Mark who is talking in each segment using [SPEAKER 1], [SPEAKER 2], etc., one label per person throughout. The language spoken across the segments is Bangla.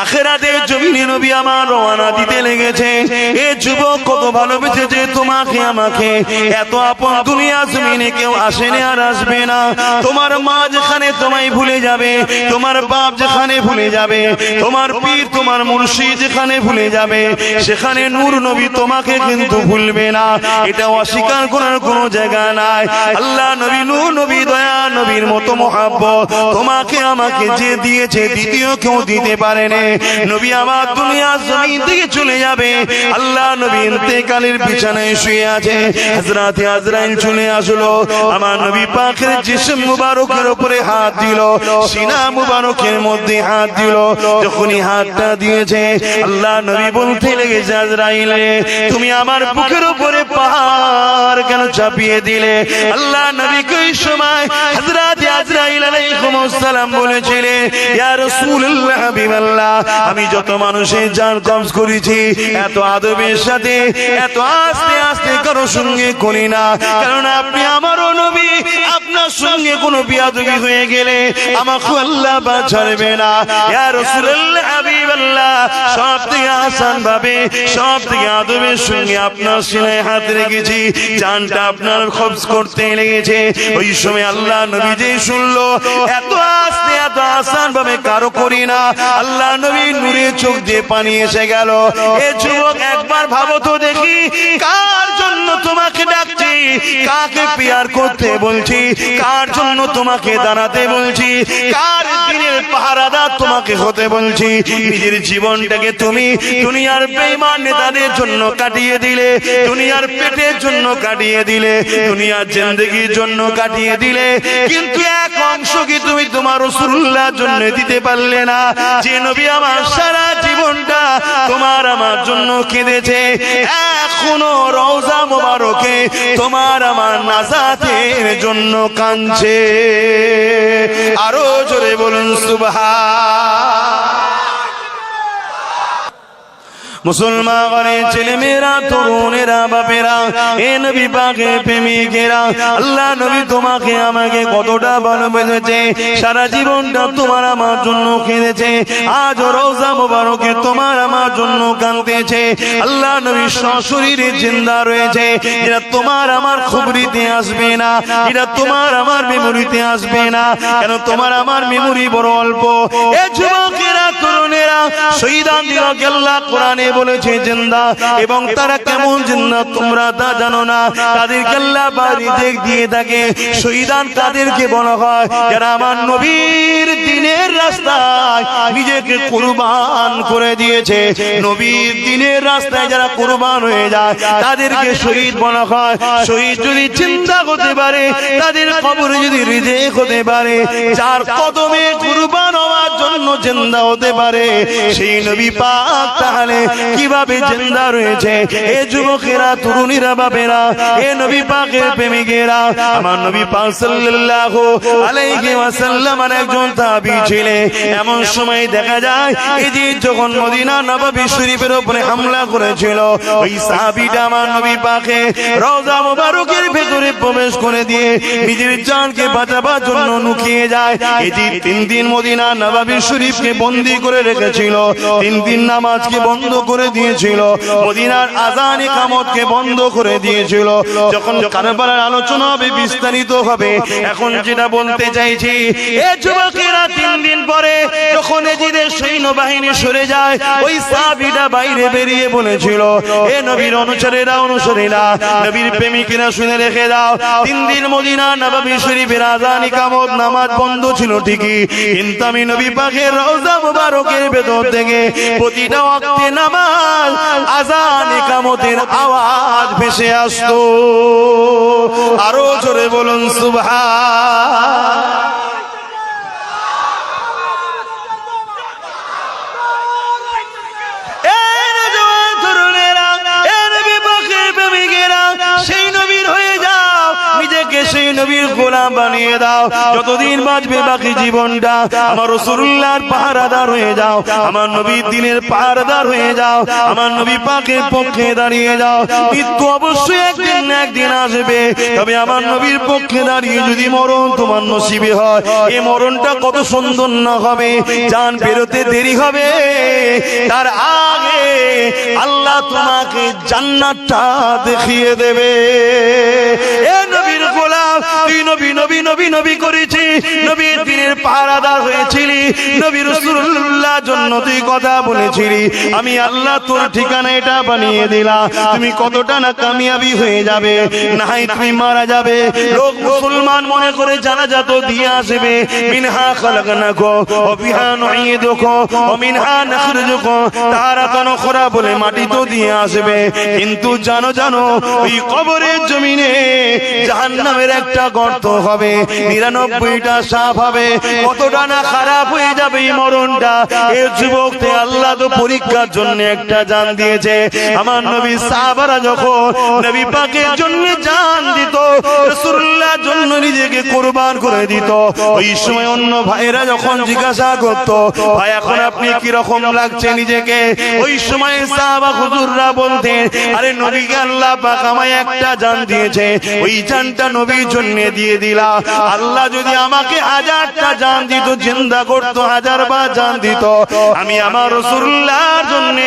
[SPEAKER 1] আখিরাতের জমিনে নবী আমার রওনা দিতে লেগেছে। এ যুবক কত ভালোবেসেছে তোমাকে আমাকে, এত আপন দুনিয়া জমিনে কেউ আসেনি আর আসবে না। তোমার মা যেখানে তোমায় ভুলে যাবে, তোমার বাপ যেখানে ভুলে যাবে, তোমার পীর তোমার মুর্শিদ যেখানে ভুলে যাবে, সেখানে নূর নবী তোমাকে কিন্তু ভুলবে না। এটা অস্বীকার করার কোনো জায়গা নাই। আল্লাহ নবী নূর নবী দয়া নবীর মতো মহব্বত তোমাকে আমাকে যে দিয়েছে দ্বিতীয় কেউ দিতে পারেনি। নবী আমার দুনিয়া জমিন থেকে চলে যাবে। আল্লাহ নবী ইন্তেকালের বিছানায় শুয়ে আছে। হযরতে আজরাইল চলে আসলো, আমার নবী পাকের জিসম মুবারকের উপরে হাত দিল, সিনা মুবারকের মধ্যে হাত দিল। যখনই হাতটা দিয়েছে আল্লাহ নবী বলতে লেগেছে, আজরাইল তুমি আমার বুকের উপরে পাহাড় কেন চাপিয়ে দিলে? আল্লাহ নবী ওই সময় হযরতে আজরাইল আলাইহিস সালাম বলেছিলেন, ইয়া রাসূলুল্লাহ হাবিবাল্লাহ, আমি যত মানুষের জান কবজ করেছি এত আদবের সাথে এত আস্তে আস্তে কারো সঙ্গে করি না, কারণ আপনি আমারও নবী। আপনার সঙ্গে কোনো বিয়াদবি হয়ে গেলে আমাকে আল্লাহ বাঁচাবে না। ইয়া রাসূলুল্লাহ হাবিবাল্লাহ, সব থেকে আসান ভাবে সব থেকে আদবের সঙ্গে আপনার সিনায় হাত রেখেছি, জানটা আপনার কবজ করতে লেগেছে। ওই সময় আল্লাহ নবী যে শুনলো এত আস্তে এত আসান ভাবে কারো করি না, আল্লাহ নবী নূরে চোখ দিয়ে পানি এসে গেল। এ যুবক একবার ভাবো তো দেখি, কার জন্য তোমাকে ডাকছি, কাকে পিয়ার করতে বলছি, কার জন্য তোমাকে দাঁড়াতে বলছি, কার দিনের পাহারাদার তোমাকে হতে বলছি। নিজের জীবনটাকে তুমি দুনিয়ার বেঈমান নেতাদের জন্য কাটিয়ে দিলে, দুনিয়ার পেটের জন্য কাটিয়ে দিলে, দুনিয়ার জিন্দেগির জন্য কাটিয়ে দিলে, কিন্তু এক অংশ কি তুমি তোমার রাসূলুল্লাহর জন্য দিতে পারলে না? যে নবী আমার সারা জীবনটা তোমার আমার জন্য কেঁদেছে, এখনো রওজা মোবারকে তোমার আমার নাজাতের জন্য কাঁদছে। আরো জোরে বলুন সুবহান। মুসলমানের ছেলে মেয়েরা, তরুণেরা, বাপেরা, এ নবী পাকের প্রেমিকেরা, আল্লাহ নবী তোমাকে আমাকে কতটা ভালোবেসেছে, সারা জীবনটা তোমার আমার জন্য কেঁদেছে, আজ রওজা মোবারকে তোমার আমার জন্য কাঁদতেছে। আল্লাহ নবী সশরীরে জিন্দা রয়েছে, যেটা তোমার আমার খবরিতে আসবে না, এটা তোমার আমার মেমোরিতে আসবে না। কেন তোমার আমার মেমোরি বড় অল্প। এ যুবকেরা, তরুণেরা, শহীদানদিগকে আল্লাহ কোরআনে বলেছে জিন্দা, এবং তারা কেমন জিন্দা তোমরা তা জানো না। তাদেরকে আল্লাহ বাড়ি দেখ দিয়ে থাকে। শহীদান তাদেরকে বলা হয় যারা আমার নবীর দ্বীনের রাস্তায় নিজেকে কুরবান করে দিয়েছে। নবীর দ্বীনের রাস্তায় যারা কুরবান হয়ে যায় তাদেরকে শহীদ বলা হয়। শহীদ যদি জিন্দা হতে পারে, তাদের কবরে যদি রিজেক হতে পারে, যার কদমে কুরবান হওয়ার জন্য জিন্দা হতে পারে, সেই নবী পাক তাহলে কিভাবে জিন্দা রয়েছে। এ যুবকেরা, তরুণীরা, বাপেরা, এ নবী পাকের প্রেমিকেরা, আমার নবী পাক সাল্লাল্লাহু আলাইহি ওয়াসাল্লামের একজন তাবী ছিলেন। এমন সময় দেখা যায়, এই যে যখন মদিনা নববী শরীফের উপরে হামলা করেছিল, ওই সাহাবীটা আমার নবী পাকে রওজা মোবারকের ভেতরে প্রবেশ করে দিয়ে নিজের জানকে বাঁচাবার জন্য লুকিয়ে যায়। এই যে 3 দিন মদিনা নববী শরীফকে বন্দী করে রেখেছিল, 3 দিন নামাজকে বন্ধ করে দিয়েছিল, মদিনার আযান ইকামতকে বন্ধ করে দিয়েছিল। যখন কারবালার আলোচনা হবে, বিস্তারিত হবে, এখন যেটা বলতে চাইছি, এ যুবকেরা 3 দিন পরে যখন এজিদের সৈন্যবাহিনী সরে যায়, ওই সাহাবীটা বাইরে বেরিয়ে বলেছিল, এ নবীর অনুসারীরা, নবীর প্রেমিকেরা শুনে রেখে দাও, 3 দিন মদিনা নববী শরীফের আযান ইকামত নামাজ বন্ধ ছিল ঠিকই, কিন্তু আমি নবী পাকের রওজা মুবারকের ভেতর থেকে প্রতিটা ওয়াক্তে নামাজ, আযান ইকামতের আওয়াজ ভেসে আসতো। আরো জোরে বলুন সুবহান। সেই নবীর গোলাম বানিয়ে দাও। যতদিন বাঁচবে বাকি জীবনটা আমার রাসূলুল্লাহর পাহারাদার হয়ে যাও, আমার নবীর দিনের পাহারাদার হয়ে যাও, আমার নবী পাকের পক্ষে দাঁড়িয়ে যাও। মৃত্যু অবশ্যই একদিন না একদিন আসবে, তবে আমার নবীর পক্ষে দাঁড়িয়ে যদি মরণ তোমার নসিবে হয়, এই মরণটা কত সুন্দর না হবে। জান বেরোতে দেরি হবে, তার আগে আল্লাহ তোমাকে জান্নাতটা দেখিয়ে দেবে। এ নবীর গোলাম, তুই নবী নবী নবী নবী করেছি, নবীর দিনের পাহারাদার হয়েছিলি, নবী রাসূলুল্লাহ জন্য তুই কথা বলেছিলি, আমি আল্লাহ তোর ঠিকানা এটা বানিয়ে দিলাম। তুমি কতটা না কামিয়াবি হয়ে যাবে, নাই তুমি মারা যাবে। লোক মুসলমান মনে করে জানাজা তো দিয়ে আসবে, মিনহা খালাকনাকুম ওয়া ফিহা নুঈদুকুম ওয়া মিনহা নাখরুজুকুম তারাতান উখরা বলে মাটি তো দিয়ে আসবে, কিন্তু জানো জানো ওই কবরের জমিনে জাহান্নামের একটা গর্ত হবে, 99টা সাপ হবে। কতটা না খারাপ হয়ে যাবে এই মরণটা। এই যুবককে আল্লাহ তো পরীক্ষার জন্য একটা জান দিয়েছে। আমার নবী সাহাবারা যখন নবী পাকের জন্য জান দিত, রাসূলুল্লাহর জন্য নিজেকে কুরবান করে দিত, ওই সময় অন্য ভাইরা যখন জিজ্ঞাসা করত, ভাই এখন আপনি কি রকম লাগছে নিজেকে, ওই সময় সাহাবা হুজুররা বলতেন, আরে নবীকে আল্লাহ পাক আমায় একটা জান দিয়েছে, ওই জানটা নবীর জন্য দিয়ে দিলাম। আল্লাহ যদি আমাকে 1000টা জান দিত, জিন্দা করত, 1000 বার জান দিত, আমি আমার রাসূলুল্লাহর জন্য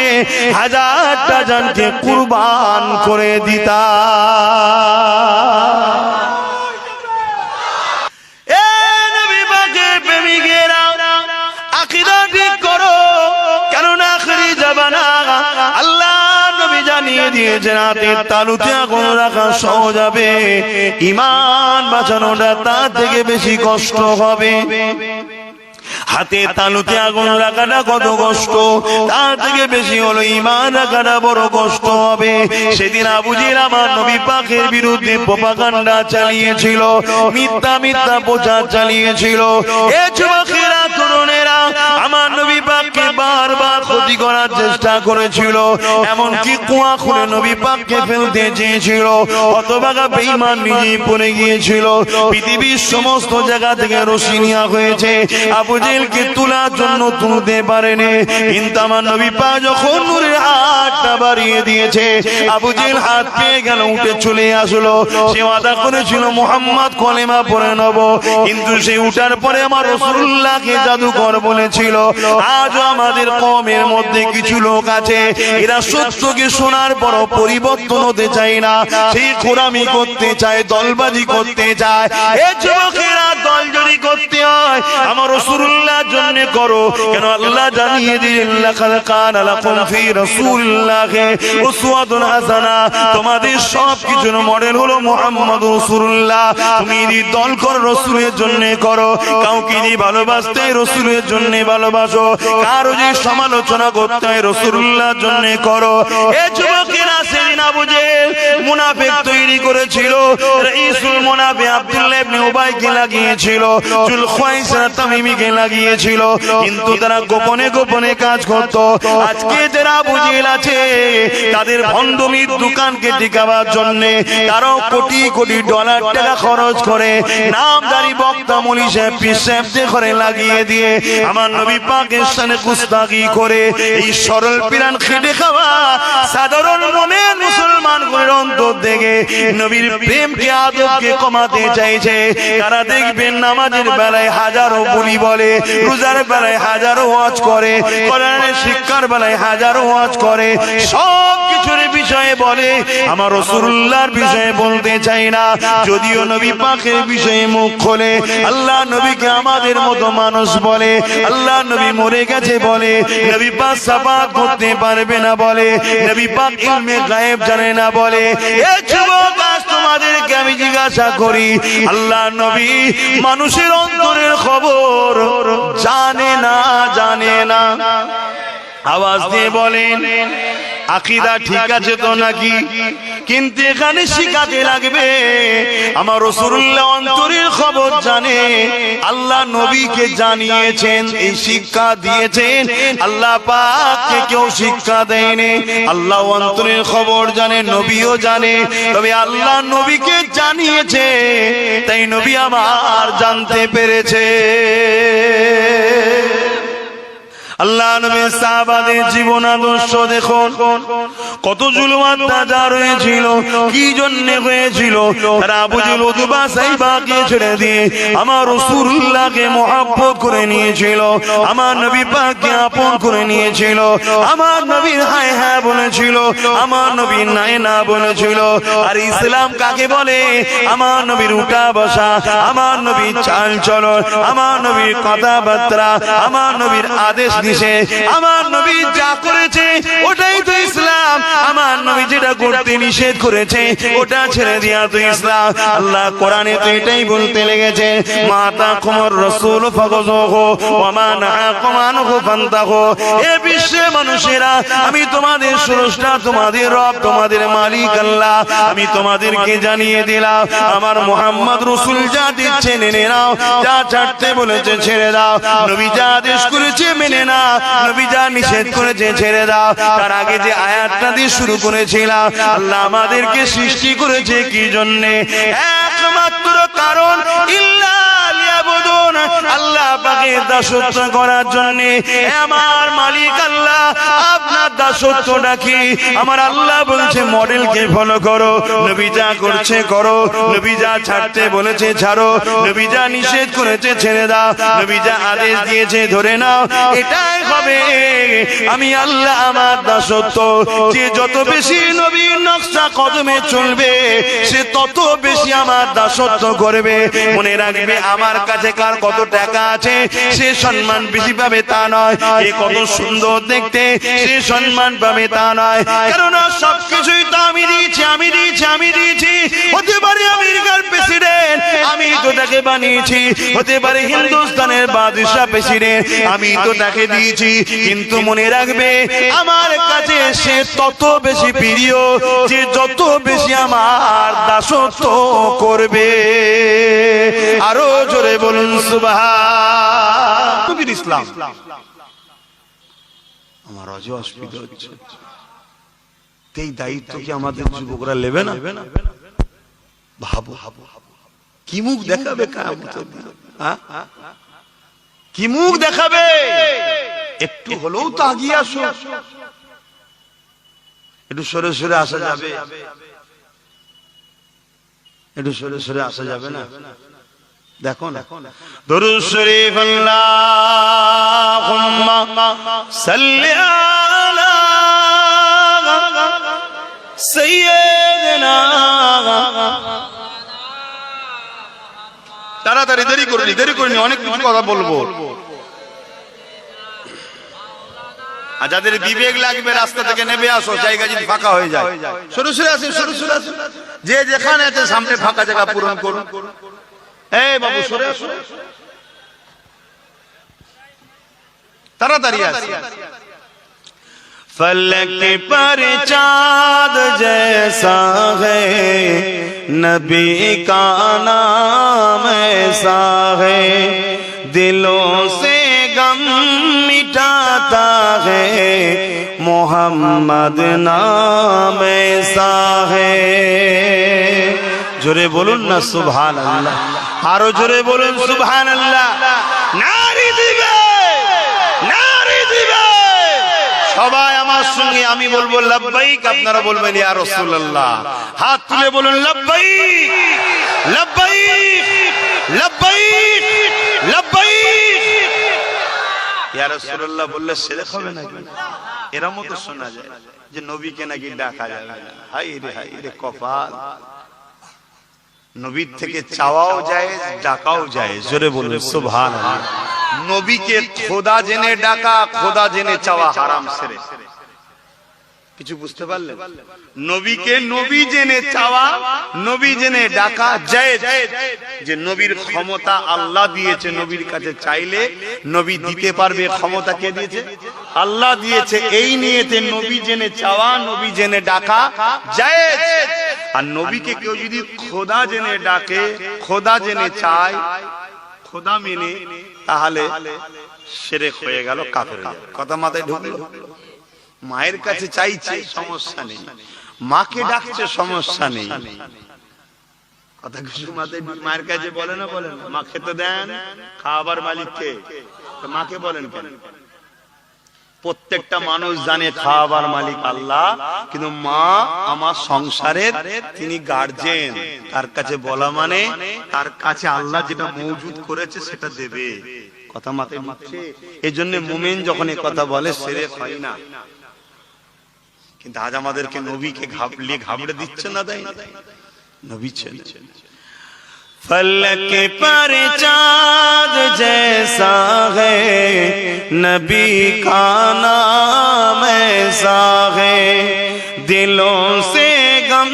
[SPEAKER 1] 1000টা জানকে কুরবান করে দিতাম। এ নবী পাকের প্রেমিকেরা, আকীদা ঠিক করো, কেননা আখেরি জামানা আল্লাহ নবী জানিয়ে দিয়েছেন হাতের তালুতে আগুন রাখা সহজ হবে, ঈমান বাঁচানোটা তার থেকে বেশি কষ্ট হবে। হাতে তালুতে আগুন রাখাটা কত কষ্ট, তার থেকে বেশি হলো ঈমান রাখাটা বড় কষ্ট হবে। সেদিন আবু জেহেল আমার নবী পাকের বিরুদ্ধে প্রপাগান্ডা চালিয়েছিল, মিথ্যা মিথ্যা প্রচার চালিয়েছিল। এ যুবকেরা, তরুণেরা, আমার নবী পাককে বারবার ক্ষতি করার চেষ্টা করেছিল, এমনকি কুয়া খুলে নবী পাককে ফেলতে চেয়েছিল। হতভাগা বেঈমান নিজেই পড়ে গিয়েছিল। পৃথিবীর সমস্ত জায়গা থেকে রশি নেওয়া হয়েছে, আবু জেহেলকে তোলার জন্য তুলতে পারেনি, কিন্তু আমার নবী পাক যখন নূরের হাতটা বাড়িয়ে দিয়েছে, আবু জেহেল হাত পেয়ে গেল, উঠে চলে আসলো। সে ওয়াদা করেছিল মুহাম্মদ কলেমা পড়ে নেব, কিন্তু সে উঠার পরে আমার রাসূলুল্লাহকে জাদুকর বলেছিল। আজও আমাদের কওমের মধ্যে কিছু লোক আছে, এরা সত্যকে শোনার পর পরিবর্তন হতে চায় না, সেই গোলামি করতে চায়, দলবাজি করতে চায়। এ যুবকেরা, দল যদি করতে হয় আমার রাসূলুল্লাহর জন্য করো, কেন আল্লাহ জানিয়ে দিলেন লাকাদ কানা লাকুম ফি রাসূলিল্লাহি উসওয়াতুন হাসানাহ, তোমাদের সবকিছুর মডেল হলো মুহাম্মদ রাসূলুল্লাহ। তুমি যদি দল করো রাসূলের জন্য করো, কাউকে যদি ভালোবাসতে রাসূলের জন্য ভালোবাসো, কারো যদি সমালোচনা করতে হয় রাসূলুল্লাহর জন্য করো। এই যুবকেরা, সেদিন আবু জেহেল মুনাফিক তৈরি করেছিল, রাইসুল মুনাফিক আব্দুল্লাহ ইবনে উবাইকে লাগিয়েছিল, জুলখাইসা তামিমিকে লাগিয়েছিল, কিন্তু তারা গোপনে গোপনে কাজ করত। আজকে যারা আবু জেহেল আছে, তাদের ভণ্ডমির দোকানকে টিকাবার জন্য তারাও কোটি কোটি ডলার টাকা খরচ করে নামদারি বক্তা মুলি সাহেব পীর সাহেবদের ঘরে লাগিয়ে দিয়ে আমার নবী পাকের সামনে কুস্তাগি করে এই সরল পিরান খেটে খাওয়া সাধারণ মুমিন মুসলমান গুলোর অন্তর থেকে নবীর প্রেমকে আদবকে কমাতে চাইছে। তারা দেখবেন নামাজের বেলায় হাজারো বলি বলে, রোজার বেলায় হাজারো ওয়াজ করে, কোরআনের শিক্ষার বেলায় হাজারো ওয়াজ করে, সব কিছুর বিষয়ে বলে, আমার রাসূলুল্লাহর বিষয়ে বলতে চাই না। যদিও নবী পাকের বিষয়ে মুখ খোলে, আল্লাহ নবীকে আমাদের মতো মানুষ বলে, আল্লাহ নবী মরে গেছে বলে, নবী পাক শাফাআত করতে পারবে না বলে, নবী পাক ইলমে গায়েব জানে না বলে। এই যুবক, আজ তোমাদেরকে আমি জিজ্ঞাসা করি, আল্লাহ নবী মানুষের অন্তরের খবর জানে না, জানে না? আওয়াজ দিয়ে বলেন। আকীদা ঠিক আছে তো নাকি? কিন্তু এখানে শিখাতে লাগবে আমার রাসূলুল্লাহ অন্তরের খবর জানে, আল্লাহ নবীকে জানিয়েছেন, এই শিক্ষা দিয়েছেন, আল্লাহ পাককে কেউ শিক্ষা দেয়নি। আল্লাহ অন্তরের খবর জানে, নবীও জানে, তবে আল্লাহ নবীকে জানিয়েছে, তাই নবী আমার জানতে পেরেছে। আল্লাহ নবীর সাহাবাদের জীবন আদর্শ দেখুন, কত জুলুম অত্যাচার হয়েছিল, কি জন্য হয়েছিল? তারা আবু জেহেল উতবা সাইবাকে ছেড়ে দিয়ে আমার রাসূলুল্লাহকে মহব্বত করে নিয়েছিল, আমার নবী পাককে আপন করে নিয়েছিল, আমার নবীর হায় হ্যাঁ বলেছিল, আমার নবীর নাই না বলেছিল। আর ইসলাম কাকে বলে? আমার নবীর উঠা বসা, আমার নবীর চাল চলন, আমার নবীর কথাবার্তা, আমার নবীর আদেশ নিষেধ, আমার নবী যা করেছে ওটাই তো ইসলাম। আমার নবী যেটা করতে নিষেধ করেছে ওটা ছেড়ে দিয়া তো ইসলাম। আল্লাহ কোরআনে তো এটাই বলতে লেগেছে, মাতাকুমুর রাসূল ফাখুযুহু ওয়া মা নাহাকুম আনহু ফান্তাহু। এ বিশ্বের মানুষেরা, আমি তোমাদের স্রষ্টা, তোমাদের রব, তোমাদের মালিক আল্লাহ। আমি তোমাদেরকে জানিয়ে দিলাম, আমার মুহাম্মদ রাসূল যা দিচ্ছে মেনে নাও, যা ছাড়তে বলেছে ছেড়ে দাও। নবী যা আদেশ করেছে মেনে নাও, নবী যা নিষেধ করেছে ছেড়ে দাও। তার আগে যে আয়াতটা দিয়ে শুরু করেছিলাম, আল্লাহ আমাদেরকে সৃষ্টি করেছে কি জন্যে? একমাত্র কারণ, ইল্লা লিয়াবুদুন, আল্লাহ পাকের দাসত্ব করার জন্যে। আমার মালিক আল্লাহ, আপনার দাসত্বটা কি? আমার আল্লাহ বলছে মডেলকে ফলো করো, নবী যা করছে করো, নবী যা ছাড়তে বলেছে ছাড়ো, নবী যা নিষেধ করেছে ছেড়ে দাও, নবী যা আদেশ দিয়েছে ধরে নাও। এটাই হবে আমি আল্লাহ আমার দাসত্ব। যে যত বেশি নবীর নকশা কদমে চলবে, সে তত বেশি আমার দাসত্ব করবে। মনে রাখবে, আমার কাছে কার কত টাকা আছে সে সম্মান বেশি পাবে তা নয়, এ কত সুন্দর দেখতে সে সম্মান পাবে তা নয়। কারণ সবকিছুই তো আমি দিয়েছি, আমি দিয়েছি, আমি দিয়েছি। হতে পারে আমেরিকার প্রেসিডেন্ট, আমি তো তাকে বানিয়েছি। হতে পারে হিন্দুস্তানের বাদশাহ প্রেসিডেন্ট, আমি তো তাকে দিয়েছি। কিন্তু মনে রাখবে, আমার কাছে সে তত বেশি প্রিয় যে যত বেশি আমার দাসত্ব করবে। আরো জোরে বলুন সুবহান। ইসলাম আমার অজ অসুবিধা হচ্ছে, এই দায়িত্ব কি আমাদের যুবকরা নেবে না? ভাবো, কি মুখ দেখাবে কিয়ামতের দিন? কি মুখ দেখাবে? একটু হলেও তো আগিয়ে আসো, একটু সরে সরে আসা যাবে, একটু সরে সরে আসা যাবে না? দেখো না, দরুদ শরীফ আল্লাহুম্মা সাল্লি আলা সাইয়্যিদিনা। তাড়াতাড়ি, দেরি করিনি, অনেক কিছু কথা বলবো। আর যাদের বিবেক লাগবে রাস্তা থেকে নেমে আসো, জায়গা যদি ফাঁকা হয়ে যায়। সরে সরে আসো, সরে সরে আসো, যে যেখানে আছে সামনে ফাঁকা জায়গা পূরণ করুন। এই বাবু সরে আসো, তাড়াতাড়ি আসো। फलक पर चाँद जैसा है, नबी का नाम ऐसा है, दिलों से गम मिटाता है, मोहम्मद नाम ऐसा है। जोरे बोलून ना सुभान अल्लाह, आरो जोरे बोलून सुभान अल्लाह। नारी दिबे, नारी दिबे। সবাই আমার সঙ্গে আমি বলবো লব্বাইক, আপনারা বলবেন ইয়া রাসূলুল্লাহ। হাত তুলে বলুন লব্বাইক, লব্বাইক, লব্বাইক, লব্বাইক। ইয়া রাসূলুল্লাহ বললে শিরক হবে নাকি? এরকম তো শোনা যায় যে নবীকে নাকি ডাকা যাবে না। হায় রে কপাল। নবীর থেকে চাওয়াও যায়, ডাকাও যায়। জোরে বলুন সুবহানাল্লাহ। নবীকে খোদা জেনে ডাকা, খোদা জেনে চাওয়া হারাম সেরে। কিছু বুঝতে পারলেন? নবীকে নবী জেনে চাওয়া, নবী জেনে ডাকা জায়েজ। যে নবীর ক্ষমতা আল্লাহ দিয়েছে, নবীর কাছে চাইলে নবী দিতে পারবে। ক্ষমতা কে দিয়েছে? আল্লাহ দিয়েছে। এই নিয়েতে নবী জেনে চাওয়া, নবী জেনে ডাকা জায়েজ। আর নবীকে কেউ যদি খোদা জেনে ডাকে, খোদা জেনে চায়, খোদা মেনে, তাহলে শিরক হয়ে গেল, কাফের হয়ে গেল। কথা মাথায় ঢুকলো? মায়ের কাছে চাইছে, সমস্যা নেই। মাকে ডাকছে, সমস্যা নেই। কথা কিছু মাথায়, মায়ের কাছে বলে না, বলে না মা খেতে দেন, খাবার মালিককে, মাকে বলেন কেন? প্রত্যেকটা মানুষ জানে খাবার মালিক আল্লাহ, কিন্তু মা আমার সংসারের তিনি গার্জেন। তার কাছে বলা মানে তার কাছে আল্লাহ যেটা মওজুদ করেছে সেটা দেবে। কথা মাথায় ঢুকছে? এই জন্য মুমিন যখন এই কথা বলে শিরক হয় না। কিন্তু আজ আমাদেরকে নবীকে ঘাবড়ে দিচ্ছে না, দেয় নবী ছেলে। फलक पर चाँद जैसा है, नबी का नाम ऐसा है, दिलों से गम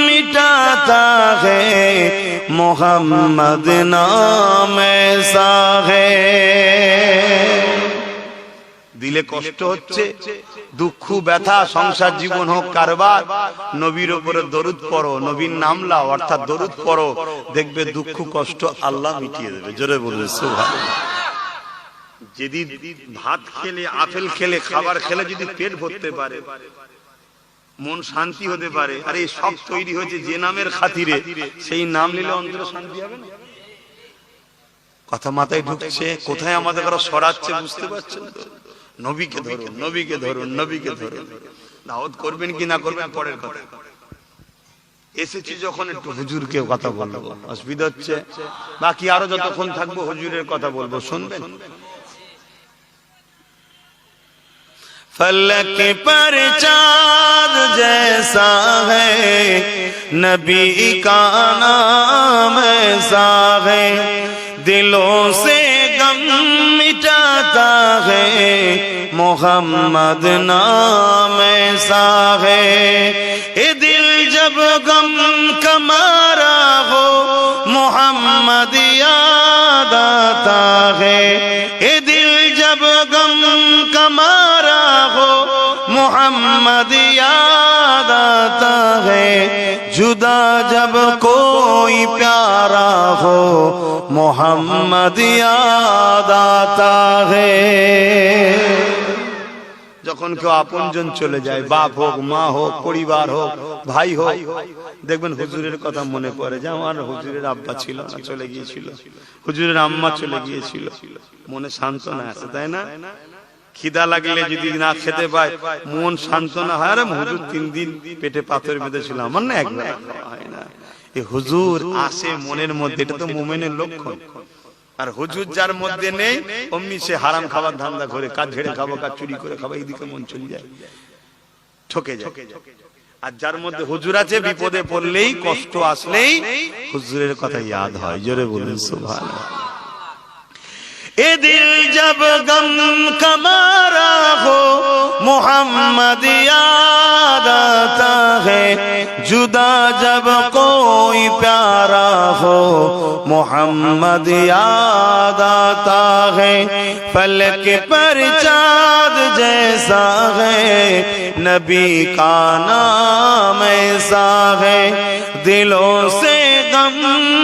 [SPEAKER 1] मिटाता है, मोहम्मद नाम ऐसा है। দিলে কষ্ট হচ্ছে, দুঃখ ব্যথা, সংসার জীবন হোক কারবার, নবীর উপরে দরুদ পড়ো, নবীর নাম লাও, অর্থাৎ দরুদ পড়ো, দেখবে দুঃখ কষ্ট আল্লাহ মিটিয়ে দেবে। জোরে বলবে সুবহানাল্লাহ। যদি ভাত খেলে, আপেল খেলে, খাবার খেলে যদি পেট ভরতে পারে, মন শান্তি হতে পারে, আর এই সব তৈরি হয়েছে যে নামের খাতিরে, সেই নাম নিলে অন্তরে শান্তি হবে না। কথা মাথায় ঢুকছে? কোথায় আমাদের কারো সরাচ্ছে বুঝতে পারছেন তো? নবীকে ধরুন, নবীকে ধরুন, নবীকে ধরুন। দাওয়াত করবেন কি না করবেন পরের কথা। এসেছি যখন একটু হুজুরকে কথা বলবো, অসুবিধা হচ্ছে। বাকি আরো যতক্ষণ থাকবো হুজুরের কথা বলবো, শুনবেন। फलक पर चाँद जैसा है, नबी का नाम ऐसा है, दिलों से गम मिटाता है, मोहम्मद नाम ऐसा है। ये दिल जब गम का मारा हो, मोहम्मद याद आता है। ये दिल जब गम का मारा हो, मोहम्मद याद आता है। जुदा जब कोई प्यारा हो, मोहम्मद याद आता है। যখন কেউ আপনজন চলে যায়, বাপ হোক, মা হোক, পরিবার হোক, ভাই হোক, দেখবেন হুজুরের কথা মনে পড়ে যে আমার হুজুরের আব্বা ছিল না, চলে গিয়েছিল, হুজুরের আম্মা চলে গিয়েছিল, মনে সান্ত্বনা আছে, তাই না? খিদা লাগলে যদি না খেতে পায়, মন সান্ত্বনা হয়, আরে হুজুর 3 দিন পেটে পাথর বেঁধেছিল, আমার না একবার হয় না। এই হুজুর আসে মনের মধ্যে, এটা তো মুমিনের লক্ষণ। আর হুজুর যার মধ্যে নেই, অমনি সে হারাম খাবার ধান্দা করে, কাজ ঝেড়ে খাবো, কাজ চুরি করে খাবো, এইদিকে মন চলে যায়, ঠকে যায়। আর যার মধ্যে হুজুর আছে, বিপদে পড়লেই, কষ্ট আসলেই হুজুরের কথা ইয়াদ হয়। জোরে বলুন সুবহানাল্লাহ। ए दिल जब गम का मारा हो, मोहम्मद याद आता है। जुदा जब कोई प्यारा हो, मोहम्मद याद आता है। फलक पर चाँद जैसा है, नबी का नाम ऐसा है, दिलों से गम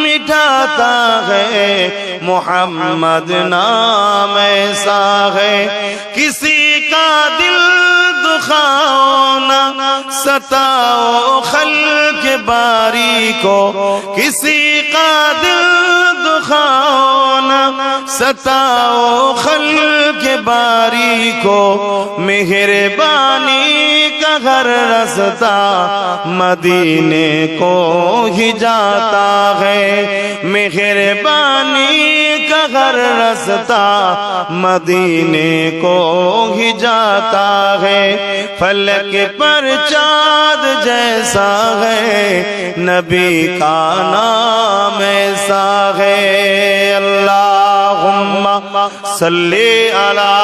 [SPEAKER 1] मिटाता है, मोहम्मद नाम ऐसा है। किसी का दिल दुखाओ ना, सताओ खल्क बारी को, किसी का दिल दुखाओ ना, सताओ खल्क बारी को, मेहरबानी का हर रास्ता मदीने को ही जाता है। मेहरबानी का हर रास्ता मदीने को ही जाता है। फलक पर चाँद जैसा है, नबी का नाम ऐसा है। अल्लाहुम्मा सल्ली अला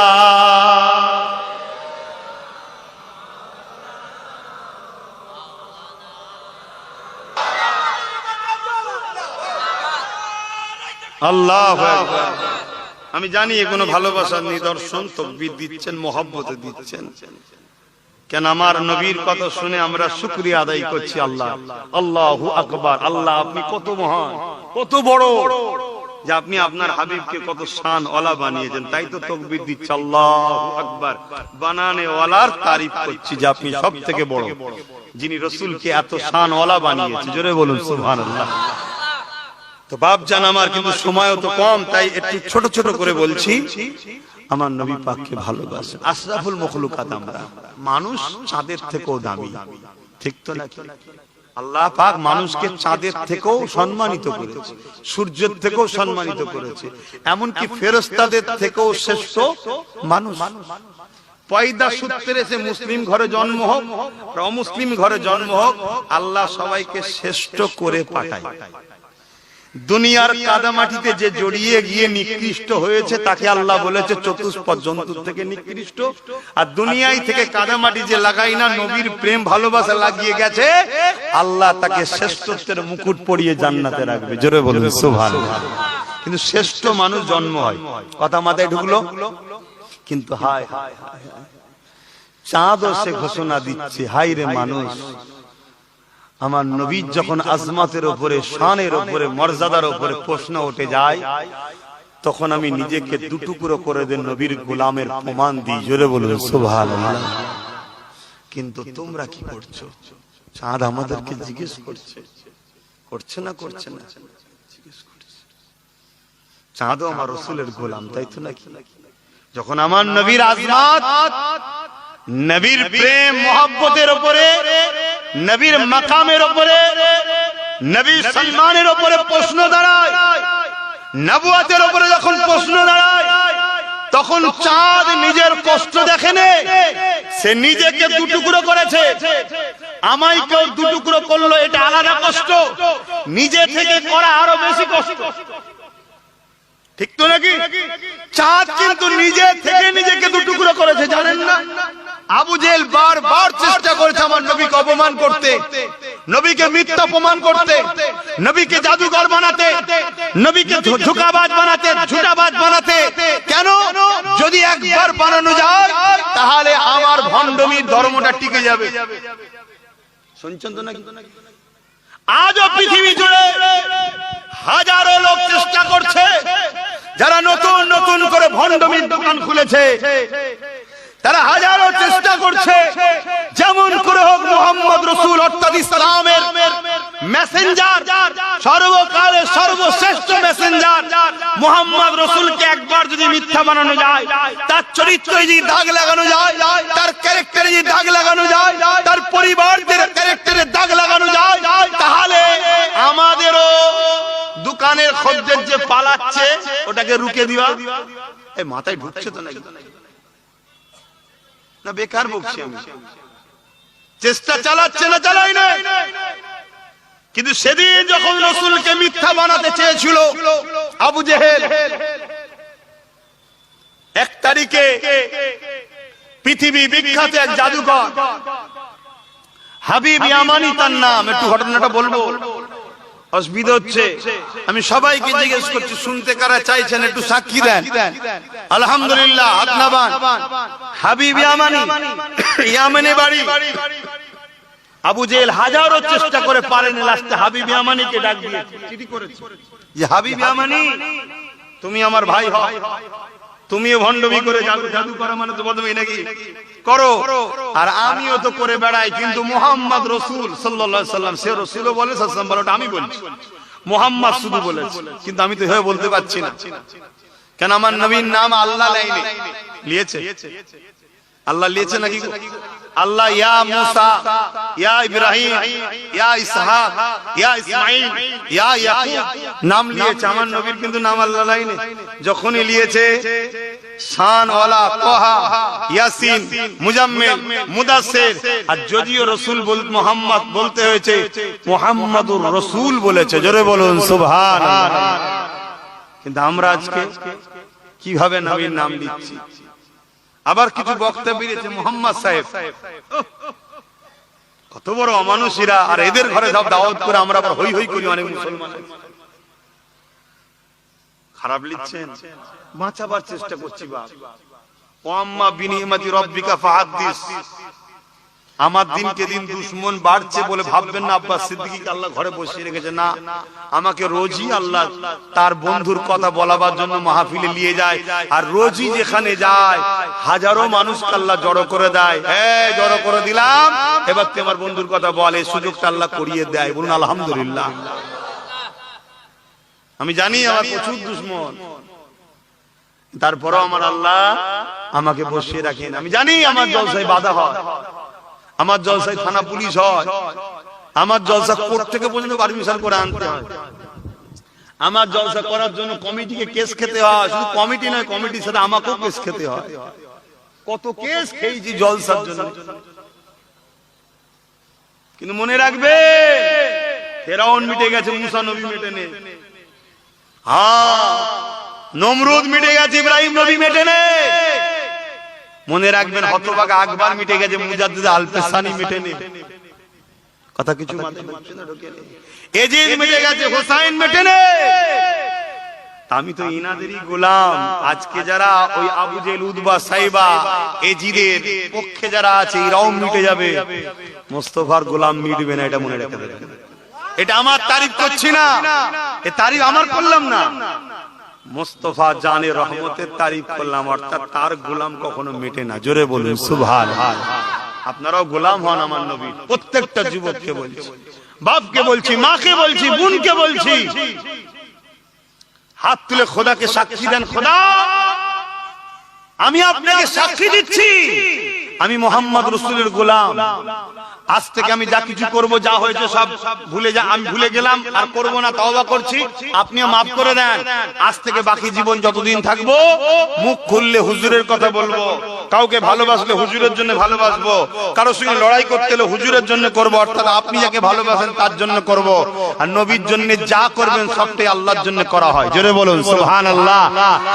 [SPEAKER 1] আল্লাহু আকবার। আমি জানি এগুলো ভালোবাসার নিদর্শন, তাকবীর দিচ্ছেন, মহব্বতে দিচ্ছেন। কেন আমার নবীর কথা শুনে আমরা শুকরিয়া আদায় করছি। আল্লাহ, আল্লাহু আকবার। আল্লাহ আপনি কত মহান, কত বড়, যে আপনি আপনার হাবিবকে কত শান ওয়ালা বানিয়েছেন। তাই তো তাকবীর দিচ্ছি, আল্লাহু আকবার। বানানে ওয়ালার তারিফ করছি যে আপনি সব থেকে বড়, যিনি রাসূলকে এত শান ওয়ালা বানিয়েছে। জোরে বলুন সুবহানাল্লাহ। তো বাপ জান আমার, কিন্তু সময়ও তো কম, তাই একটু ছোট ছোট করে বলছি। আমার নবী পাককে ভালোবাসেন, আশরাফুল মখলুকাত আমরা। মানুষ চাঁদের থেকেও দামি, ঠিক তো নাকি? আল্লাহ পাক মানুষকে চাঁদের থেকেও সম্মানিত করেছে, সূর্যের থেকেও সম্মানিত করেছে, এমনকি ফেরেশতাদের থেকেও শ্রেষ্ঠ মানুষ। পয়দা সূত্রে সে মুসলিম ঘরে জন্ম হোক, অমুসলিম ঘরে জন্ম হোক, আল্লাহ সবাইকে শ্রেষ্ঠ করে পাঠায়। দুনিয়ার কাদামাটিতে যে জড়িয়ে গিয়ে নিকৃষ্ট হয়েছে তাকে আল্লাহ বলেছে চতুষ্পদ জন্তু থেকে নিকৃষ্ট। আর দুনিয়ায় থেকে কাদামাটি যে লাগাই না, নবীর প্রেম ভালোবাসা লাগিয়ে গেছে, আল্লাহ তাকে শ্রেষ্ঠত্বের মুকুট পরিয়ে জান্নাতে রাখবে। জোরে বলুন সুবহানাল্লাহ। কিন্তু শ্রেষ্ঠ মানুষ জন্ম হয়, কথা মাথায় ঢুকলো? কিন্তু হায় হায় হায়, চাঁদও সে ঘোষণা দিচ্ছে, হায় রে মানুষ, আমার নবীর যখন আজমাতের উপরে, শানের উপরে, মর্যাদার উপরে প্রশ্ন উঠে যায়, তখন আমি নিজেকে দুটুকরো করে দেন নবীর গোলামের প্রমাণ দিই। জোরে বলুন সুবহানাল্লাহ। কিন্তু তোমরা কি করছো? চাঁদ আমাদেরকে জিজ্ঞেস করছে, করছে না করছে না? জিজ্ঞেস করছে। চাঁদও আমার রাসূলের গোলাম, তাই তো নাকি? যখন আমার নবীর আজমাত, নবীর প্রেম মহব্বতের উপরে, নবীর মাকামের উপরে, নবীর সম্মানের উপরে প্রশ্ন দাঁড়ায়, নবুয়তের উপরে যখন প্রশ্ন দাঁড়ায়, তখন চাঁদ নিজের কষ্ট দেখেনে, সে নিজেকে দুটুকরো করেছে। আমায় কেউ দুটুকরো করলো, এটা আলাদা কষ্ট, নিজে থেকে করা আরো বেশি কষ্ট, ঠিক তো নাকি? চাঁদ কিন্তু নিজে থেকে নিজেকে দুটুকরো করেছে, জানেন না? আবু জেহেল বারবার চেষ্টা করেছে আমার নবীকে অপমান করতে, নবীকে মিথ্যা প্রমাণ করতে, নবীকে জাদুকর বানাতে, নবীকে ঝুকাবাজ বানাতে, ঝুটাবাজ বানাতে। কেন? যদি একবার বানানো যায় তাহলে আমার ভণ্ডমির ধর্মটা টিকে যাবে। শুনছেন তো নাকি? আজও পৃথিবী জুড়ে হাজারো লোক চেষ্টা করছে, যারা নতুন নতুন করে ভণ্ডমির দোকান খুলেছে, তারা হাজারো চেষ্টা করছে যেমন করে হোক মুহাম্মদ রাসূল অর্থাৎ ইসলামের মেসেঞ্জার, সর্বকালের সর্বশ্রেষ্ঠ মেসেঞ্জার মুহাম্মদ রাসূলকে একবার যদি মিথ্যা বানানো যায়, তার চরিত্রে যদি দাগ লাগানো যায়, তার ক্যারেক্টারে যদি দাগ লাগানো যায়, তার পরিবারদের ক্যারেক্টারে দাগ লাগানো যায়, তাহলে আমাদেরও দোকানের খদ্দের যে পালাচ্ছে ওটাকে রুকে দিবা। এই মাথায় ঢুকছে তো নাকি? না বেকার বকছি আমি? চেষ্টা চালাচ্ছে না, চালাই না? কিন্তু সেদিন যখন রাসূলকে মিথ্যা বানাতে চেয়েছিল আবু জেহেল, 1 তারিখে পৃথিবী বিখ্যাত এক জাদুকর হাবিব ইয়ামানি তার নাম, একটু ঘটনাটা বলবো, অসুবিধা হচ্ছে। আমি সবাইকে জিজ্ঞেস করছি, শুনতে কারা চাইছেন একটু সাক্ষী দেন। আলহামদুলিল্লাহ, হাত নামান। হাবিব ইয়ামানি, ইয়ামানে বাড়ি। আবু জেহেল হাজারো চেষ্টা করে পারেনি, লাস্টে হাবিব ইয়ামানিকে ডাক দিয়ে চিঠি করেছে যে হাবিব ইয়ামানি, তুমি আমার ভাই হও, তুমিও ভণ্ডমি করে জাদু করা মানে তো বদমি নাকি করো, আর আমিও তো করে বেড়াই। কিন্তু মুহাম্মদ রাসূল সাল্লাল্লাহু আলাইহি সাল্লাম, সে রাসূলও বলে, সাল্লাম বলে, আমি বলছি মুহাম্মদ শুধু বলেছে, কিন্তু আমি তো হয়ে বলতে পারছি না। কেন? আমার নবীর নাম আল্লাহ লিয়েছে। আল্লাহ লিয়েছে নাকি? আল্লাহ ইয়া মুসা, ইয়া ইব্রাহিম, ইয়া ইসহাক, ইয়া ইসমাঈল, ইয়া ইয়াকুব নাম লিয়েছে। আমার নবীর কিন্তু নাম আল্লাহ লাইনে। যখনই লিয়েছে শান ওয়ালা, তোহা, ইয়াসিন, মুজাম্মিল, মুদাসসির, আর যদিও রাসূল মুহাম্মদ বলতে হয়েছে, মুহাম্মাদুর রাসূল বলেছে। জোরে বলুন সুবহানাল্লাহ। কিন্তু আমরা আজকে কিভাবে নবীর নাম দিচ্ছি। আবার কিছু বক্তা বেরিয়েছে মুহাম্মদ সাহেব, কত বড় অমানুষীরা, আর এদের ঘরে সব দাওয়াত করে আমরা আবার হই হই করি। অনেক মুসলমান খারাপ লিখছেন, বাঁচাবার চেষ্টা করছি বাপ। ওয়াম্মা বিনিমাতি রব্বিকা ফাহাদ্দিস। আমার দিনকে দিন দুশ্মন বাড়ছে বলে ভাববেন না আব্বাস সিদ্দিকীকে আল্লাহ ঘরে বসিয়ে রেখেছে, না, আমাকে রোজই আল্লাহ তার বন্ধুর কথা বলাবার জন্য মাহফিলে নিয়ে যায়, আর রোজই যেখানে যায় হাজারো মানুষকে আল্লাহ জড়ো করে দেয়। হ্যাঁ, জড়ো করে দিলাম, এবার তোমার বন্ধুর কথা বলে, সুযোগটা আল্লাহ করিয়ে দেয়। বলুন আলহামদুলিল্লাহ। আমি জানি আমার প্রচুর দুশ্মন, তারপরও আমার আল্লাহ আমাকে বসিয়ে রাখেন। আমি জানি আমার জলসায় বাধা হয়, আমার জলসায় থানা পুলিশ হয়, আমার জলসা কোর্ট থেকে পর্যন্ত পারমিশন করে আনতে হয়, আমার জলসা করার জন্য কমিটিকে কেস খেতে হয়। শুধু কমিটি নয়, কমিটির সাথে আমাকেও কেস খেতে হয়। কত কেস খেয়েছি জলসার জন্য। কিন্তু মনে রাখবে, ফেরাউন মিটে গেছে, মুসা নবী মেটেনে। হ্যাঁ, নমরুদ মিটে গেছে, ইব্রাহিম নবী মেটেনে। মনে রাখবেন, হতভাগা আকবর মিটে গেছে, মুজাদ্দিদ আল-পেসানি মেটেনে। কথা কিছু মাথায় ঢুকছে না? ঢোকে না। এজিদ মিটে গেছে, হোসাইন মেটেনে। আমি তো ইনাদেরই গোলাম। আজকে যারা ওই আবু জেহেল, উতবা, সাইবা, এজিদের পক্ষে যারা আছে, এরাও মিটে যাবে, মুস্তাফার গোলাম মিটবে না। এটা মনে রেখে দেবেন। এটা আমার তারিফ করছি না, এ তারিফ আমার করলাম না, মুস্তাফা জানে রহমতের তারিফ করলাম। অর্থাৎ তার গোলাম কখনো মেটে না। জোরে বলুন সুবহানাল্লাহ। আপনারাও গোলাম হন আমার নবীর। প্রত্যেকটা যুবককে বলছি, বাপকে বলছি, মাকে বলছি, বোনকে বলছি, হাত তুলে খোদাকে সাক্ষী দেন। খোদা, আমি আপনাকে সাক্ষী দিচ্ছি, আমি মুহাম্মদ রাসূলের গোলাম। আজ থেকে আমি যা কিছু করব, যা হয়েছে সব ভুলে যা, আমি ভুলে গেলাম, আর করব না, তওবা করছি, আপনিও মাফ করে দেন। আজ থেকে বাকি জীবন যতদিন থাকবো, মুখ খুললে হুজুরের কথা বলবো, কাউকে ভালোবাসলে হুজুরের জন্য ভালোবাসবো, কারোর সঙ্গে লড়াই করতে হলে হুজুরের জন্য করব। অর্থাৎ আপনি যাকে ভালোবাসেন তার জন্য করব, আর নবীর জন্য যা করবেন সবটাই আল্লাহর জন্য করা হয়। জোরে বলুন সুবহানাল্লাহ।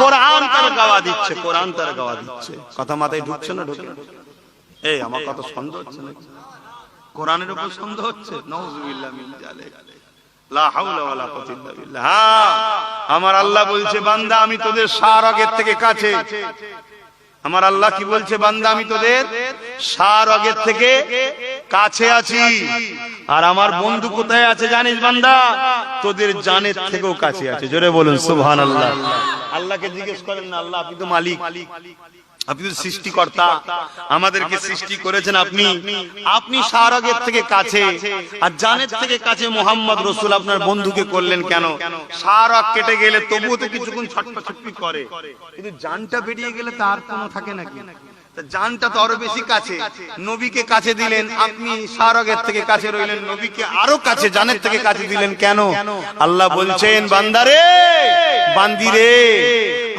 [SPEAKER 1] কোরআন তার গাওয়া দিচ্ছে, কোরআন তার গাওয়া দিচ্ছে। কথা মাথায় ঢুকছে না? ঢুকে? এই আমার কথা সন্দেহ হচ্ছে না? কোরআনের উপর সন্দেহ হচ্ছে? নাউযুবিল্লাহ মিন যালিক, লা হাওলা ওয়ালা কুওয়াতা ইল্লা বিল্লাহ। আমার আল্লাহ বলছে, বান্দা আমি তোদের সারাগের থেকে কাছে। আমার আল্লাহ কি বলছে? বান্দা আমি তোদের সারাগের থেকে কাছে আছি। আর আমার বন্ধু কোথায় আছে জানিস বান্দা? তোদের জানের থেকেও কাছে আছে। জোরে বলুন সুবহানাল্লাহ। আল্লাহকে জিজ্ঞেস করেন না, আল্লাহ আপনি তো মালিক, আপনি তো সৃষ্টিকর্তা, আমাদেরকে সৃষ্টি করেছেন আপনি, আপনি সারাগের থেকে কাছে আর জানের থেকে কাছে মুহাম্মদ রাসূল আপনার বন্ধুকে করলেন কেন? সারাগ কেটে গেলে তবুও তো কিছুক্ষণ ছটফট করে, কিন্তু জানটা বেরিয়ে গেলে তার কোনো থাকে নাকি? জানটা তো আরো বেশি কাছে, নবীকে কাছে দিলেন আপনি, সারাগের থেকে কাছে রইলেন, নবীকে আরো কাছে, জানের থেকে কাছে দিলেন কেন? আল্লাহ বলছেন, বান্দারে, বান্দিরে,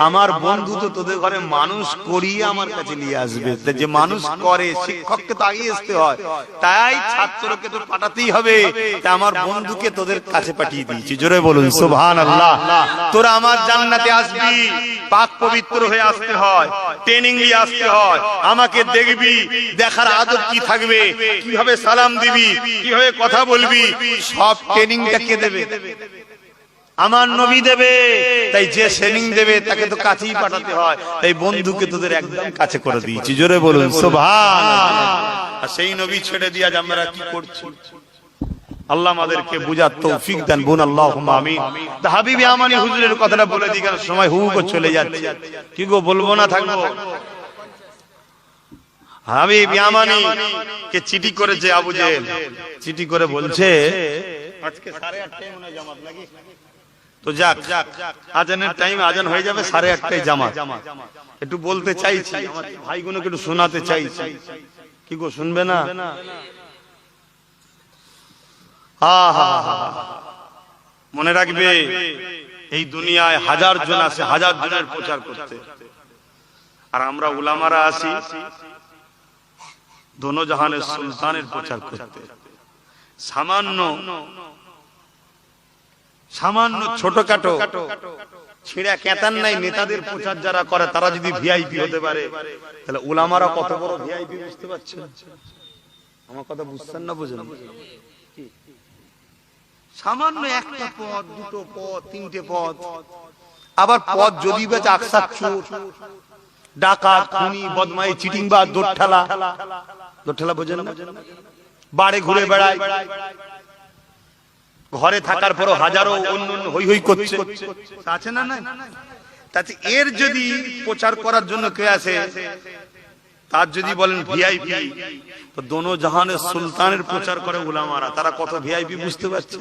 [SPEAKER 1] আমার বন্ধু তো তোদের ঘরে মানুষ করিয়ে আমার কাছে নিয়ে আসবে। যে মানুষ করে, শিক্ষককে তো আগে আসতে হয়, তাই ছাত্রকে তো পাঠাতেই হবে, তাই আমার বন্ধুকে তোদের কাছে পাঠিয়ে দিয়েছি। জোরে বলুন সুবহানাল্লাহ। তোরা আমার জান্নাতে আসবি, পাক পবিত্র হয়ে আসতে হয়, ট্রেনিং নিয়ে আসতে হয়, আমাকে দেখবি, দেখার আদব কি থাকবে, কিভাবে সালাম দিবি, কিভাবে কথা বলবি, সব ট্রেনিংটা কে দেবে? আমার নবী দেবে। তাই যে ট্রেনিং দেবে তাকে তো কাছেই পাঠাতে হয়, তাই বন্ধুকে তোদের একদম কাছে করে দিয়েছি। জোরে বলুন সুবহানাল্লাহ। আর সেই নবী ছেড়ে দিয়ে আজ আমরা কি করছি? আল্লাহ আমাদেরকে বুঝার তৌফিক দেন, বোন আল্লাহুম্মা আমিন। তা হাবিবে আমানি হুজুরের কথাটা বলে দিই, কারণ সময় হু করে চলে যাচ্ছে। কি গো, বলবো না থাকবো? হাবিব ইয়ামানি কে চিঠি করেছে আবু জেহেল, চিঠি করে বলছে আজকে 8:30টায় মনে জামাত নাকি? তো যাক, আজানের টাইম, আজান হয়ে যাবে, 8:30টায় জামাত। একটু বলতে চাইছি, আমার ভাইগুলোকে একটু শোনাতে চাইছি। কি গো, শুনবে না? মনে রাখবে, এই দুনিয়ায় হাজার জন আছে, হাজার জনের প্রচার করতে, আর আমরা উলামারা আছি দোনো জাহানের সুলতানের প্রচার করতে। সামান্য ছোটখাটো ছিঁড়া কেতান নাই নেতাদের প্রচার যারা করে, তারা যদি ভিআইপি হতে পারে, তাহলে উলামারা কত বড় ভিআইপি, বুঝতে পারছেন? আমার কথা বুঝছেন না? বুঝেন? সামান্য একটা পদ, দুটো পদ, তিনটে পদ, আবার পথ যদি বেচে আকসার চোর, ডাকাত, খুনি, বদমাই, চিটিংবাজ, দোরঠালা, দোরঠালা বোঝেন না? বাড়ি ঘুরে বেড়ায়, ঘরে থাকার পরও হাজারো অন্য হই হই করছে, আছে না? না, তাতে এর যদি প্রচার করার জন্য কে আছে, তার যদি বলেন ভিআইপি, তো দোনো জাহানের সুলতানের প্রচার করে উলামারা, তারা কত ভিআইপি বুঝতে পারছে।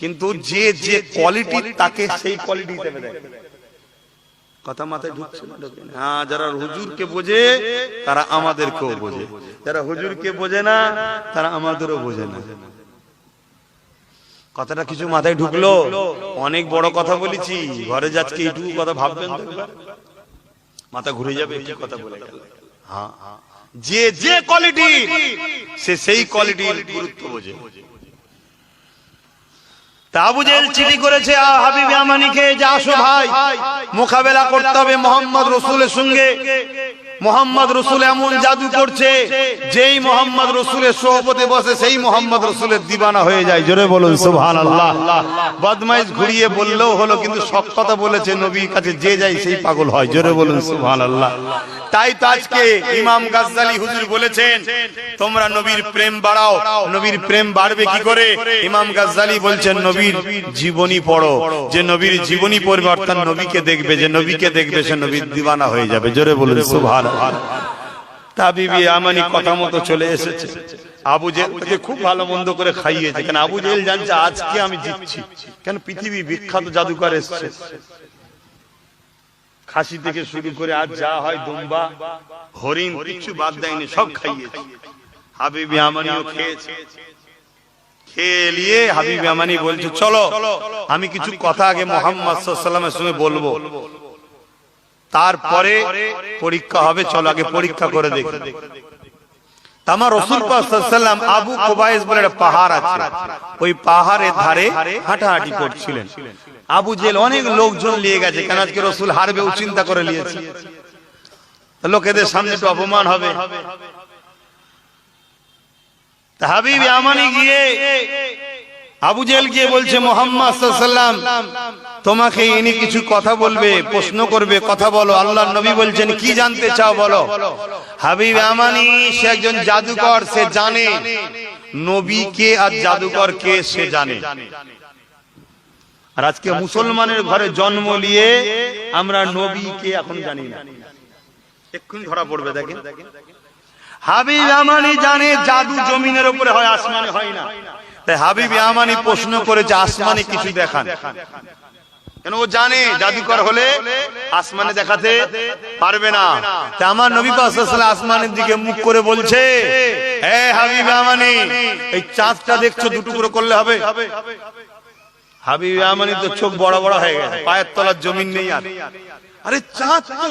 [SPEAKER 1] কিন্তু যে যে কোয়ালিটি, তাকে সেই কোয়ালিটি হিসেবে দেখে। কথা মাথায় ঢুকছে না? হ্যাঁ, যারা হুজুরকে বোঝে তারা আমাদেরকেও বোঝে, যারা হুজুরকে বোঝে না তারা আমাদেরও বোঝে না। কথাটা কিছু মাথায় ঢুকলো? অনেক বড় কথা বলেছি, ঘরে যাচ্ছি এইটুকু কথা ভাববেন, মাথা ঘুরে যাবে কি কথা বলে গেল। হ্যাঁ, যে যে কোয়ালিটি, সে সেই কোয়ালিটির গুরুত্ব বোঝে। আবু জেহেল চিঠি করেছে হাবিব ইয়ামানিকে যে আসো ভাই, মোকাবেলা করতে হবে মুহাম্মদ রাসূলের সঙ্গে। মোহাম্মদ রাসূল এমন জাদু করছে, যেই মোহাম্মদ রাসূলের সোহবতে বসে সেই মোহাম্মদ রাসূলের দিবানা হয়ে যায়। জোরে বলুন সুবহানাল্লাহ। বদমাইশ ঘুরিয়ে বললেও হলো, কিন্তু সব কথা বলেছে, নবীর কাছে যে যায় সেই পাগল হয়। জোরে বলুন সুবহানাল্লাহ। তাই তো আজকে ইমাম গাজ্জালি হুজুর বলেছেন, তোমরা নবীর প্রেম বাড়াও। নবীর প্রেম বাড়বে কি করে? ইমাম গাজ্জালি বলছেন, নবীর জীবনী পড়ো। যে নবীর জীবনী পড়বে, অর্থাৎ নবীকে দেখবে, যে নবীকে দেখবে সে নবীর দিওয়ানা হয়ে যাবে। জোরে বলুন সুবহানাল্লাহ। হাবিব ইয়ামানি কথা মতো চলে এসেছে। আবু জেহেলকে খুব ভালো মন্দ করে খাইয়েছে, কেন আবু জেহেল জানছে আজকে আমি জিতছি। কেন পৃথিবী বিখ্যাত জাদুকর এসেছে, খাসি থেকে শুরু করে আজ যা হয়, দুম্বা, হরিণ, কিছু বাদ দেয়নি, সব খাইয়েছে। হাবিব ইয়ামানিও খেয়েছে। খেয়ে নিয়ে হাবিব ইয়ামানি বলছে, চলো আমি কিছু কথা আগে মুহাম্মদ সাল্লাল্লাহু আলাইহি ওয়াসাল্লামের সঙ্গে বলবো, তারপরে পরীক্ষা হবে, চলো আগে পরীক্ষা করে দেখি। আমার রাসূল পাক সাল্লাল্লাহু আলাইহি ওয়াসাল্লাম আবু কুবাইস বলে একটা পাহাড় আছে, ওই পাহাড়ের ধারে হাঁটাহাঁটি করছিলেন। আবু জেহেল অনেক লোকজন নিয়ে গেছে, কেন আজকে রাসূল হারবে, ও চিন্তা করে নিয়েছে, লোকেদের সামনে তো অপমান হবে। হাবিব ইয়ামানি গিয়ে আবু জেহেল গিয়ে বলছে, মুহাম্মদ সাল্লাল্লাহু আলাইহি ওয়াসাল্লাম তোমাকে ইনি কিছু কথা বলবে, প্রশ্ন করবে, কথা বলো। আল্লাহর নবী বলছেন, কি জানতে চাও বলো। হাবিব ইয়ামানি সে একজন জাদুকর, সে জানে নবীকে আর জাদুকর কে সে জানে। আর আজকে মুসলমানের ঘরে জন্ম নিয়ে আমরা নবীকে এখন জানি না, এক্ষুনি ধরা পড়বে। দেখেন, হাবিব ইয়ামানি জানে জাদু জমিনের উপরে হয়, আসমানে হয় না। তাই হাবিব ইয়ামানি প্রশ্ন করেছে, আসমানে কিছু দেখান। কেন ও জানে জাদুকর হলে আসমানে দেখাতে পারবে না। তাই আমার নবী পাক সাল্লাল্লাহু আলাইহি ওয়াসাল্লাম আসমানের দিকে মুখ করে বলছে, হে হাবিব ইয়ামানি, এই চাঁদটা দেখছো, দুটুকরো করলে হবে? হাবিব ইয়ামানি তো চোখ বড় বড় হয়ে গেছে, পায়ের তলার জমিন নেই আর। আরে চাঁদ তো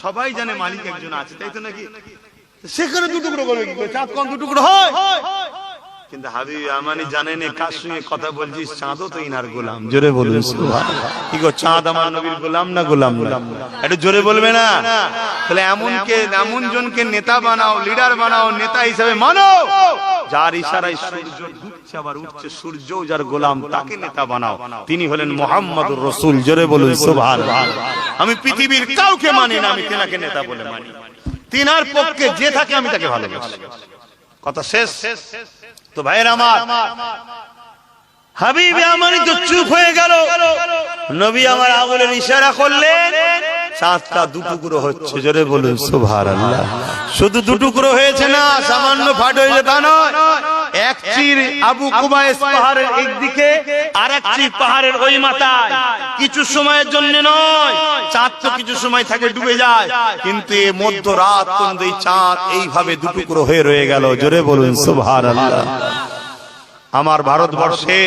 [SPEAKER 1] সবাই জানে মালিক একজন আছে, তাই তো নাকি? সেখানে দুটুকরো করবে কি করে? চাঁদ কোন দুটুকরো হয়? কিন্তু হাবিব ইয়ামানি জানেন কার সঙ্গে কথা বলছিস, চাঁদও তো ইনার গোলাম। জোরে বলুন সুবহানাল্লাহ। কি গো, চাঁদ আমার নবীর গোলাম না গোলাম না? একটু জোরে বলবে না? তাহলে এমন জনকে নেতা বানাও, লিডার বানাও, নেতা হিসেবে মানো, যার ইশারায় সূর্য ডুবছে আবার উঠছে, সূর্যও যার গোলাম, তাকে নেতা বানাও। তিনি হলেন মুহাম্মদুর রাসূল। জোরে বলুন সুবহানাল্লাহ। আমি পৃথিবীর কাউকে মানি না, আমি তেনাকে নেতা বলে মানি। তিনার পক্ষে যে থাকে আমি তাকে ভালোবাসি। কথা শেষ। তো ভাইয়ের আমার, হাবিব ইয়ামানি তো চুপ হয়ে গেল। নবী আমার আঙুলের ইশারা করলেন, চাঁদটা দুটুকরো হচ্ছে। জোরে বলুন সুবহানাল্লাহ। শুধু দুটুকরো হয়েছে না, সামান্য ফাট হয়েছে তা নয়, এক চির আবু কুবাইস পাহাড়ের একদিকে, আর এক চির পাহাড়ের ওই মাথায়। কিছু সময়ের জন্য নয়, চাঁদ তো কিছু সময় থাকে ডুবে যায়, কিন্তু এই মধ্যরাত পর্যন্ত এই চাঁদ এইভাবে দুটুকরো হয়ে রয়ে গেল। জোরে বলুন সুবহানাল্লাহ। আমার ভারতবর্ষে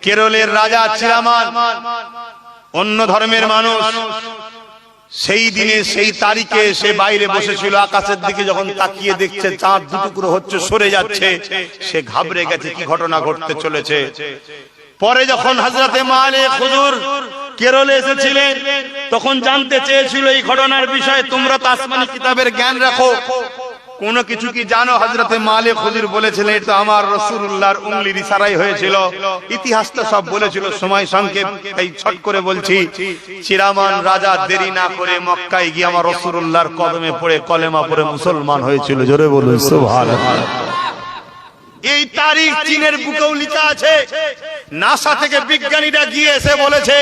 [SPEAKER 1] কেরলের রাজা চিরামান, অন্য ধর্মের মানুষ, সেই দিনে সেই তারিখে সে বাইরে বসেছিল, আকাশের দিকে যখন তাকিয়ে দেখছে চাঁদ দুটুকরো হচ্ছে, সরে যাচ্ছে, সে ঘাবড়ে গেছে, কি ঘটনা ঘটতে চলেছে। পরে যখন হযরতে মালিক হুজুর কেরলে এসেছিলেন, তখন জানতে চেয়েছিল এই ঘটনার বিষয়ে। তোমরা তো আসমানি কিতাবের জ্ঞান রাখো,
[SPEAKER 2] কোন কিছু কি জানো? হযরতে মালিক হুজুর বলেছিলেন এটা আমার রাসূলুল্লাহর উংলির ইশারায় হয়েছিল। ইতিহাসটা সব বলেছিল, সময় সংক্ষেপ তাই ছট করে বলছি। চিরামান রাজা দেরি না করে মক্কায় গিয়ে আমার রাসূলুল্লাহর কদমে পড়ে কলেমা পড়ে মুসলমান হয়েছিল। জোরে বলুন সুবহানাল্লাহ। এই তারিখ চীনের বুকেও লেখা আছে। নাসা থেকে বিজ্ঞানীরা গিয়ে এসে বলেছে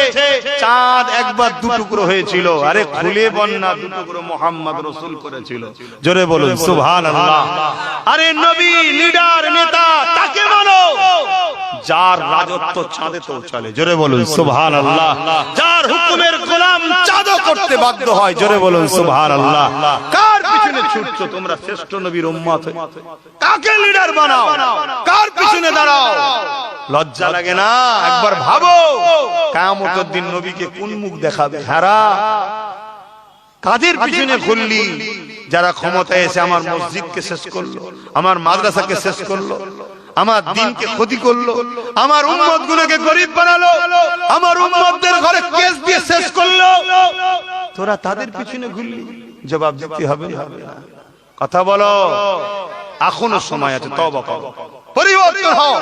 [SPEAKER 2] চাঁদ একবার দুটুকরো হয়েছিল, আরে খুলে বন্যা দুটুকরো মুহাম্মদ রাসূল করেছিল। জোরে বলুন সুবহানাল্লাহ। আরে নবী, লিডার, নেতা তাকে মানো যার রাজত্ব চাঁদেতেও চলে। জোরে বলুন সুবহানাল্লাহ। যার হুকুমের গোলাম চাঁদও করতে বাধ্য হয়। জোরে বলুন সুবহানাল্লাহ। কার পিছনে ছুটছো তোমরা? শ্রেষ্ঠ নবীর উম্মত হয়ে কাকে লিডার বানাও? কার পিছনে দাঁড়াও? লজ্জা লাগে না? একবার ভাবো কিয়ামতের দিন নবীকে কোন মুখ দেখাবে? হারা কাদের পিছনে ঘুরলি? যারা ক্ষমতায় এসে আমার মসজিদকে শেষ করলো, আমার মাদ্রাসাকে শেষ করলো, আমার দ্বীনকে ক্ষতি করলো, আমার উম্মতগুলোকে গরীব বানালো, আমার উম্মতদের ঘরে কেস দিয়ে শেষ করলো, তোরা তাদের পিছনে ঘুরলি? জবাব দিতে হবে না? কথা বলো, এখনো সময় আছে, তওবা করো, পরিবর্তন হও।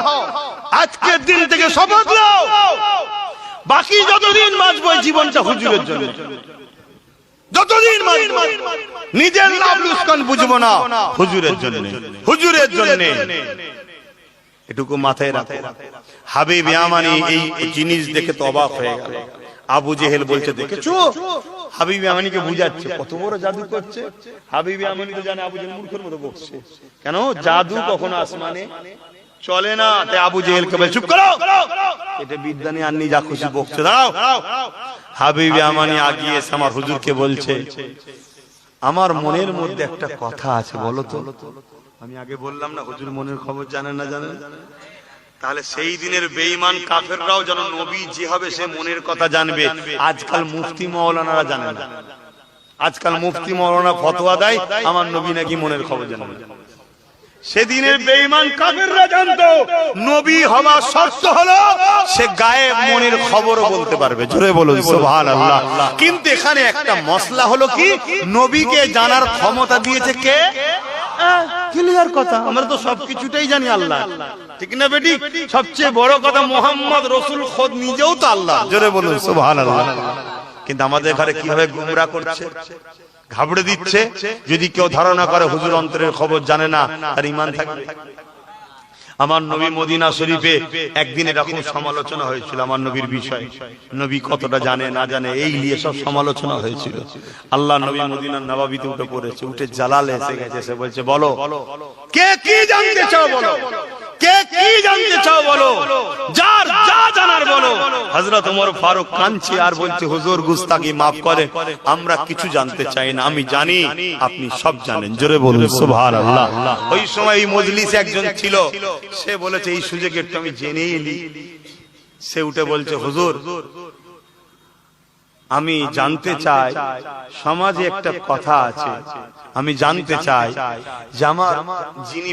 [SPEAKER 2] আজকের দিন থেকে শপথ নাও, বাকি যতদিন বাঁচবো জীবনটা হুজুরের জন্য। যতদিন বাঁচবো নিজের লাভ লুস্কান বুঝবো না, হুজুরের জন্য, হুজুরের জন্য। এটুকু মাথায় রাখো। হাবিব ইয়ামানি এই জিনিস দেখে তো অবাক হয়ে গেল। আবু জেহেল বলছে দেখেছো? হাবিব ইয়ামানিকে বুঝাচ্ছে কত বড় জাদু করছে। হাবিব ইয়ামানি তো জানে আবু জেহেল মূর্খের মতো বকছে। কেন? জাদু কখনো আসমানে চলে না। তাই আবু জেহেলকে বলে চুপ করো, এটা বিদ্যা নিয়ে আননি, যা খুশি বকছে, দাঁড়াও। হাবিব ইয়ামানি আগিয়ে এসে আমার হুজুরকে বলছে আমার মনের মধ্যে একটা কথা আছে, বলো তো। আমি আগে বললাম না হুজুর মনের খবর জানেন না, জানেন? তাহলে সেই দিনের বেঈমান কাফেররাও যেন নবী যে হবে সে মনের কথা জানবে। আজকাল মুফতি মাওলানারা জানে না। আজকাল মুফতি মাওলানা ফতোয়া দেয় আমার নবী নাকি মনের খবর জানে না। সেদিনের বেঈমান কাফেররা জানতো নবী হওয়া শর্ত হলো সে গায়েব মনের খবরও বলতে পারবে। জোরে বলুন সুবহানাল্লাহ। কিন্তু এখানে একটা মসলা হলো কি, নবীকে জানার ক্ষমতা দিয়েছে কে? ক্লিয়ার কথা, আমরা তো সবকিছুটাই জানি আল্লাহ, ঠিক না বেটি? সবচেয়ে বড় কথা মুহাম্মদ রাসূল খোদ নিজেও তো আল্লাহ। জোরে বলুন সুবহানাল্লাহ। কিন্তু আমাদের ঘরে কিভাবে গুমরা করছে, ঘাবড়ে দিচ্ছে। যদি কেউ ধারণা করে হুজুর অন্তরের খবর জানে না, তার ঈমান থাকবে? আমার নবী মদিনা শরীফে একদিন এরকম সমালোচনা হয়েছিল আমার নবীর বিষয়ে, নবী কতটা জানে না জানে এই নিয়ে সব সমালোচনা হয়েছিল। আল্লাহ নবী মদিনার নবাবিতে উঠে পড়েছে, উঠে জালাল এসে গেছে, সে বলছে বলো কে কি জানতে চাও, বলো কে কি জানতে চাও, বলো, যার যা জানার বলো। হযরত ওমর ফারুক কাঁদছে আর বলছে হুজুর গুস্তাখি maaf করে, আমরা কিছু জানতে চাই না, আমি জানি আপনি সব জানেন। জোরে বলুন সুবহানাল্লাহ। ওই সময় এই মজলিসে একজন ছিল, সে বলেছে এই সুযোগে একটু আমি জেনেই নি। সে উঠে বলছে হুজুর আমি জানতে চাই, সমাজে একটা কথা আছে, আমি জানতে চাই যে আমার যিনি